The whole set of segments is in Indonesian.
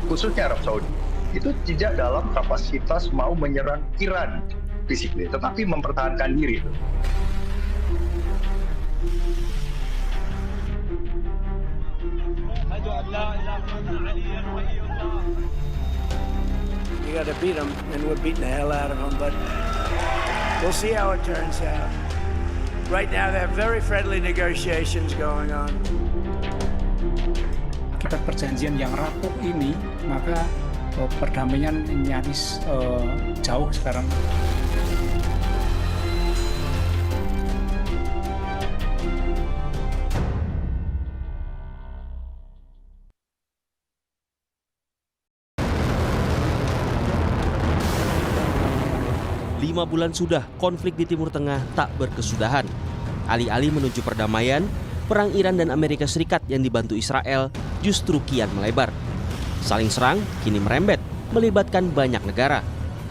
khususnya Arab Saudi, itu tidak dalam kapasitas mau menyerang Iran physically, tetapi mempertahankan diri. You got to beat them, and we're beating the hell out of them, but we'll see how it turns out. Right now, there are very friendly negotiations going on. Akibat perjanjian yang rapuh ini, maka perdamaian nyaris jauh sekarang. Lima bulan sudah konflik di Timur Tengah tak berkesudahan. Alih-alih menuju perdamaian, perang Iran dan Amerika Serikat yang dibantu Israel justru kian melebar. Saling serang kini merembet, melibatkan banyak negara.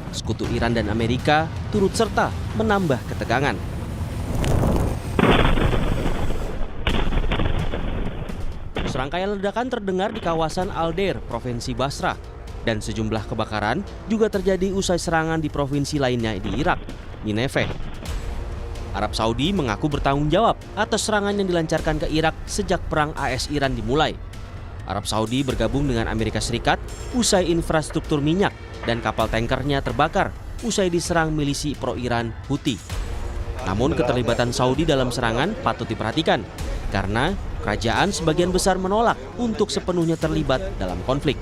Sekutu Iran dan Amerika turut serta menambah ketegangan. Serangkaian ledakan terdengar di kawasan Al-Deir, Provinsi Basrah. Dan sejumlah kebakaran juga terjadi usai serangan di provinsi lainnya di Irak, Nineveh. Arab Saudi mengaku bertanggung jawab atas serangan yang dilancarkan ke Irak sejak perang AS-Iran dimulai. Arab Saudi bergabung dengan Amerika Serikat usai infrastruktur minyak dan kapal tankernya terbakar usai diserang milisi pro-Iran Houthi. Namun keterlibatan Saudi dalam serangan patut diperhatikan karena kerajaan sebagian besar menolak untuk sepenuhnya terlibat dalam konflik.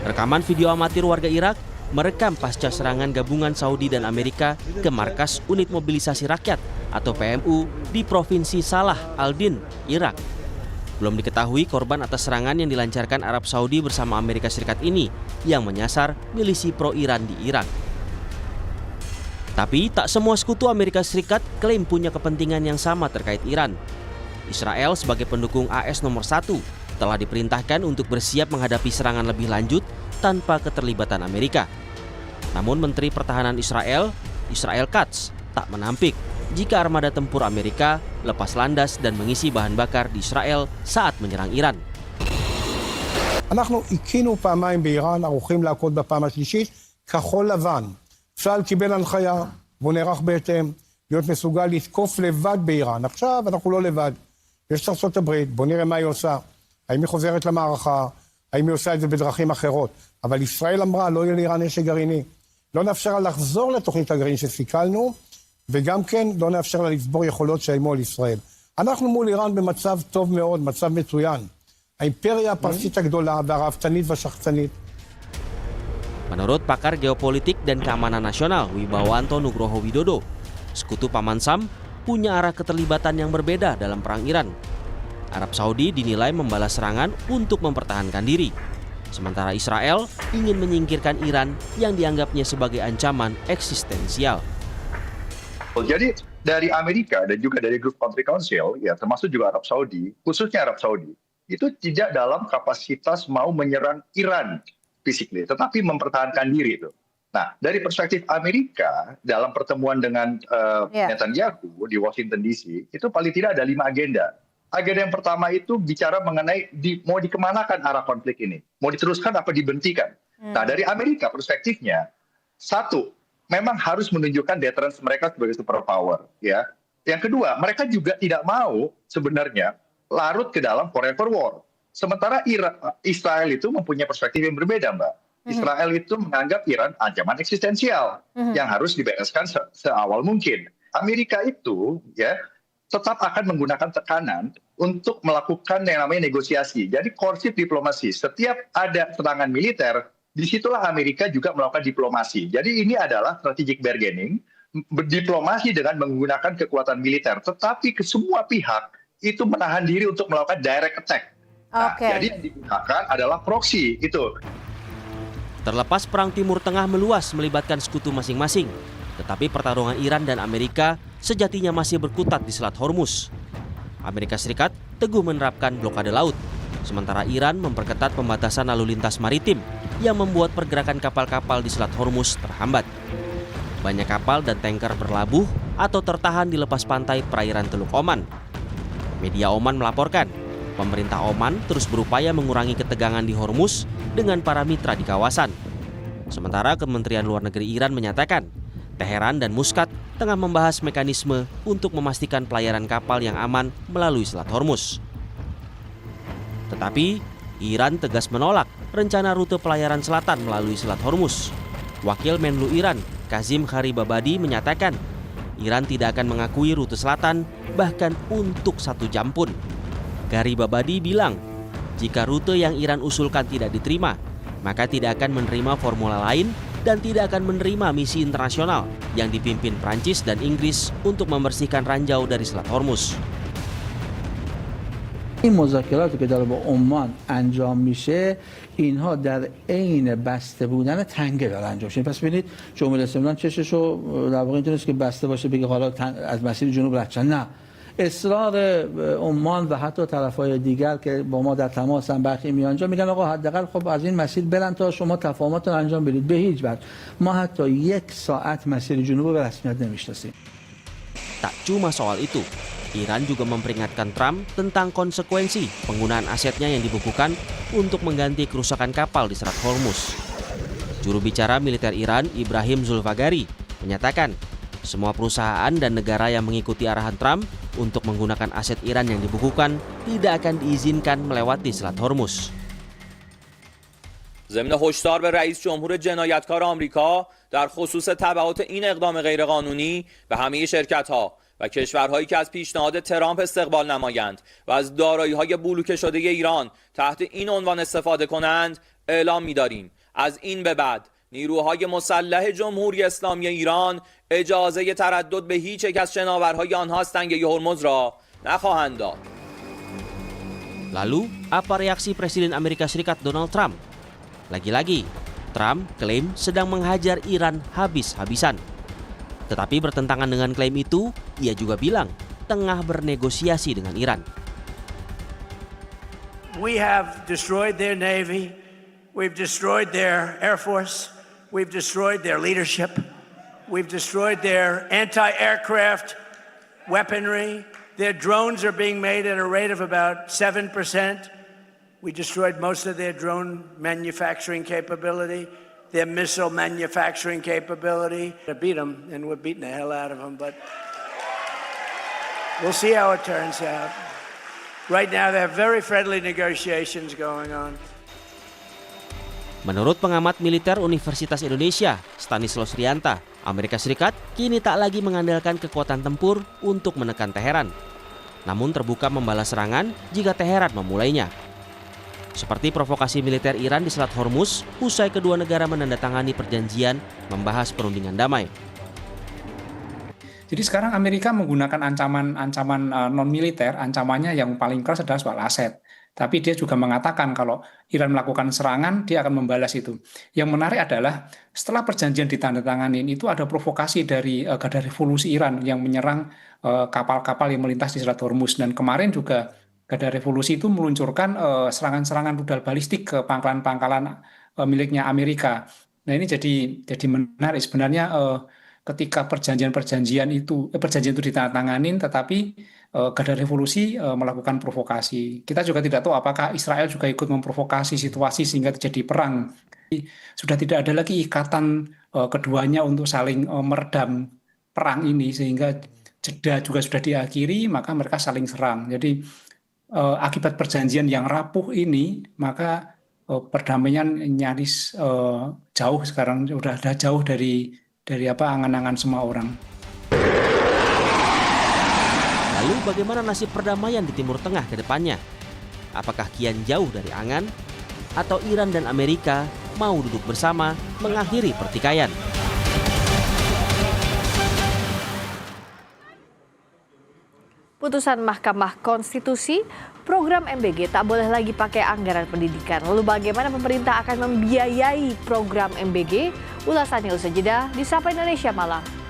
Rekaman video amatir warga Irak merekam pasca serangan gabungan Saudi dan Amerika ke markas Unit Mobilisasi Rakyat atau PMU di Provinsi Salah al-Din, Irak. Belum diketahui korban atas serangan yang dilancarkan Arab Saudi bersama Amerika Serikat ini yang menyasar milisi pro-Iran di Irak. Tapi tak semua sekutu Amerika Serikat klaim punya kepentingan yang sama terkait Iran. Israel sebagai pendukung AS nomor 1 telah diperintahkan untuk bersiap menghadapi serangan lebih lanjut tanpa keterlibatan Amerika. Namun Menteri Pertahanan Israel, Israel Katz, tak menampik jika armada tempur Amerika lepas landas dan mengisi bahan bakar di Israel saat menyerang Iran. אנחנו הקינו פעמיים באיראן, ערוכים להכות בפעם השלישית, כחול לבן. צה"ל קיבל הנחיה, והוא נערך בהתאם, להיות מסוגל לתקוף לבד באיראן. עכשיו אנחנו לא לבד. יש ארצות הברית, בוא נראה מה היא עושה. האם היא חוזרת למערכה, האם היא עושה את זה בדרכים אחרות. אבל ישראל אמרה, לא יהיה לאיראן נשק גרעיני. לא נאפשר לה לחזור לתוכנית הגרעין שסיכלנו, וגם כן לא נאפשר לה לצבור יכולות שאיימו על ישראל. אנחנו מול איראן במצב טוב מאוד, מצב מצוין. האימפריה הפרסית הגדולה והרהבתנית והשחצנית. Menurut pakar geopolitik dan keamanan nasional Wibawanto Nugroho Widodo, sekutu Paman Sam punya arah keterlibatan yang berbeda dalam perang Iran. Arab Saudi dinilai membalas serangan untuk mempertahankan diri. Sementara Israel ingin menyingkirkan Iran yang dianggapnya sebagai ancaman eksistensial. Jadi dari Amerika dan juga dari Gulf Country Council, ya termasuk juga Arab Saudi, khususnya Arab Saudi, itu tidak dalam kapasitas mau menyerang Iran physically, tetapi mempertahankan diri itu. Nah, dari perspektif Amerika dalam pertemuan dengan Netanyahu di Washington DC, itu paling tidak ada 5 agenda. Agenda yang pertama itu bicara mengenai mau dikemanakan arah konflik ini, mau diteruskan apa dibentikan. Nah, dari Amerika perspektifnya, satu, memang harus menunjukkan deterrence mereka sebagai superpower, ya. Yang kedua, mereka juga tidak mau sebenarnya larut ke dalam forever war. Sementara Israel itu mempunyai perspektif yang berbeda, Mbak. Israel itu menganggap Iran ancaman eksistensial yang harus dibereskan seawal mungkin. Amerika itu, ya, tetap akan menggunakan tekanan untuk melakukan yang namanya negosiasi. Jadi korsif diplomasi. Setiap ada serangan militer, disitulah Amerika juga melakukan diplomasi. Jadi ini adalah strategic bargaining, berdiplomasi dengan menggunakan kekuatan militer. Tetapi ke semua pihak itu menahan diri untuk melakukan direct attack. Nah, jadi yang digunakan adalah proxy itu. Terlepas perang Timur Tengah meluas melibatkan sekutu masing-masing, tetapi pertarungan Iran dan Amerika sejatinya masih berkutat di Selat Hormuz. Amerika Serikat teguh menerapkan blokade laut, sementara Iran memperketat pembatasan lalu lintas maritim yang membuat pergerakan kapal-kapal di Selat Hormuz terhambat. Banyak kapal dan tanker berlabuh atau tertahan di lepas pantai perairan Teluk Oman. Media Oman melaporkan, pemerintah Oman terus berupaya mengurangi ketegangan di Hormuz dengan para mitra di kawasan. Sementara Kementerian Luar Negeri Iran menyatakan, Teheran dan Muscat tengah membahas mekanisme untuk memastikan pelayaran kapal yang aman melalui Selat Hormuz. Tetapi, Iran tegas menolak rencana rute pelayaran selatan melalui Selat Hormuz. Wakil Menlu Iran, Kazim Gharibabadi menyatakan, Iran tidak akan mengakui rute selatan bahkan untuk 1 jam pun. Gharibabadi bilang, jika rute yang Iran usulkan tidak diterima, maka tidak akan menerima formula lain dan tidak akan menerima misi internasional yang dipimpin Prancis dan Inggris untuk membersihkan ranjau dari Selat Hormuz. این مذاکراتی که داره با عمان انجام میشه اینها در عین بسته بودن تنگه داره انجام میشه. پس ببینید جمهوری اسلامی ایران چششو در واقع اینطوریه که بسته باشه بگه حالا از مسیر جنوب رد شدن. نه، اصرار عمان و حتی طرفای دیگر که با ما در تماسن برخی میانجا میگن آقا حداقل خب از این مسیر برن تا شما تفاهماتتون انجام بدید. به هیچ وجه ما حتی 1 ساعت مسیر جنوب رو به رسمیت نمیشناسیم. Tak cuma soal itu, Iran juga memperingatkan Trump tentang konsekuensi penggunaan asetnya yang dibukukan untuk mengganti kerusakan kapal di Selat Hormuz. Juru bicara militer Iran, Ibrahim Zulfagari, menyatakan semua perusahaan dan negara yang mengikuti arahan Trump untuk menggunakan aset Iran yang dibukukan tidak akan diizinkan melewati Selat Hormuz. ضمن هشدار به رئیس جمهور جنایتکار آمریکا در خصوص تبعات این اقدام غیرقانونی به همه شرکت‌ها و کشورهایی که از پیشنهاد ترامپ استقبال نمایند و از دارایی‌های بلوکه شده ایران تحت این عنوان استفاده کنند اعلام می‌داریم از این به بعد نیروهای مسلح جمهوری اسلامی ایران اجازه تردد به هیچ یک از شناورهای آنها از تنگه هرمز را نخواهند داد. Lalu, apa reaksi Presiden Amerika Serikat Donald Trump? Lagi-lagi, Trump klaim sedang menghajar Iran habis-habisan. Tetapi bertentangan dengan klaim itu, ia juga bilang tengah bernegosiasi dengan Iran. We have destroyed their navy, we've destroyed their air force, we've destroyed their leadership, we've destroyed their anti-aircraft weaponry. Their drones are being made at a rate of about 7%. We destroyed most of their drone manufacturing capability, their missile manufacturing capability. To beat them, and we're beating the hell out of them, but we'll see how it turns out. Right now, there are very friendly negotiations going on. Menurut pengamat militer Universitas Indonesia, Stanislaus Rianta, Amerika Serikat kini tak lagi mengandalkan kekuatan tempur untuk menekan Teheran, namun terbuka membalas serangan jika Teheran memulainya. Seperti provokasi militer Iran di Selat Hormuz usai kedua negara menandatangani perjanjian membahas perundingan damai. Jadi sekarang Amerika menggunakan ancaman non-militer, ancamannya yang paling keras adalah soal aset. Tapi dia juga mengatakan kalau Iran melakukan serangan, dia akan membalas itu. Yang menarik adalah setelah perjanjian ditandatangani itu ada provokasi dari Garda Revolusi Iran yang menyerang kapal-kapal yang melintas di Selat Hormuz. Dan kemarin juga Garda Revolusi itu meluncurkan serangan-serangan rudal balistik ke pangkalan-pangkalan miliknya Amerika. Nah ini jadi menarik sebenarnya ketika perjanjian itu ditandatangani, tetapi Garda Revolusi melakukan provokasi. Kita juga tidak tahu apakah Israel juga ikut memprovokasi situasi sehingga terjadi perang. Sudah tidak ada lagi ikatan keduanya untuk saling meredam perang ini sehingga jeda juga sudah diakhiri, maka mereka saling serang. Jadi akibat perjanjian yang rapuh ini, maka perdamaian nyaris jauh sekarang, sudah jauh dari angan-angan semua orang. Lalu bagaimana nasib perdamaian di Timur Tengah ke depannya? Apakah kian jauh dari angan? Atau Iran dan Amerika mau duduk bersama mengakhiri pertikaian? Putusan Mahkamah Konstitusi, program MBG tak boleh lagi pakai anggaran pendidikan. Lalu bagaimana pemerintah akan membiayai program MBG? Ulasannya usai jeda di Sapa Indonesia Malam.